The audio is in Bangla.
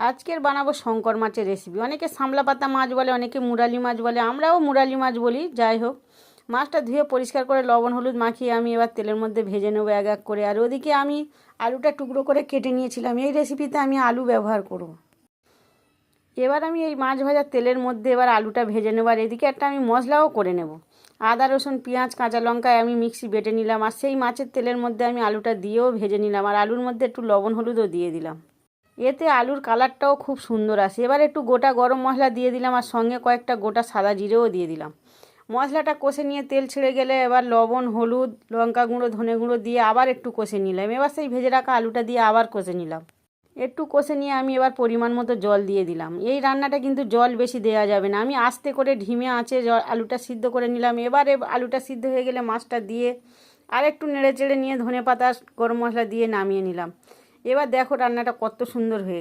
আজকের বানাবো শঙ্কর মাছের রেসিপি। অনেকে সামলা পাতা মাছ বলে, অনেকে মুরালি মাছ বলে, আমরাও মুরালি মাছ বলি। যাই হোক, মাছটা ধুয়ে পরিষ্কার করে লবণ হলুদ মাখিয়ে আমি এবার তেলের মধ্যে ভেজে নেবো এক এক করে। আর ওদিকে আমি আলুটা টুকরো করে কেটে নিয়েছিলাম। এই রেসিপিতে আমি আলু ব্যবহার করব। এবার আমি এই মাছ ভাজার তেলের মধ্যে এবার আলুটা ভেজে নেব। আর এদিকে একটা আমি মশলাও করে নেব। আদা রসুন পেঁয়াজ কাঁচা লঙ্কায় আমি মিক্সি বেটে নিলাম। আর সেই মাছের তেলের মধ্যে আমি আলুটা দিয়েও ভেজে নিলাম। আর আলুর মধ্যে একটু লবণ হলুদও দিয়ে দিলাম। এতে আলুর কালারটাও খুব সুন্দর আসে। এবার একটু গোটা গরম মশলা দিয়ে দিলাম, আর সঙ্গে কয়েকটা গোটা সাদা জিরেও দিয়ে দিলাম। মশলাটা কষে নিয়ে তেল ছেড়ে গেলে এবার লবণ হলুদ লঙ্কা গুঁড়ো ধনে গুঁড়ো দিয়ে আবার একটু কষে নিলাম। এবার সেই ভেজে রাখা আলুটা দিয়ে আবার কষে নিলাম। একটু কষে নিয়ে আমি এবার পরিমাণ মতো জল দিয়ে দিলাম। এই রান্নাটা কিন্তু জল বেশি দেওয়া যাবে না। আমি আস্তে করে ঢিমে আঁচে আলুটা সিদ্ধ করে নিলাম। এবারে আলুটা সিদ্ধ হয়ে গেলে মাছটা দিয়ে আর একটু নেড়ে চেড়ে নিয়ে ধনে পাতা গরম মশলা দিয়ে নামিয়ে নিলাম। এবার দেখো রান্নাটা কত সুন্দর হয়ে গেছে।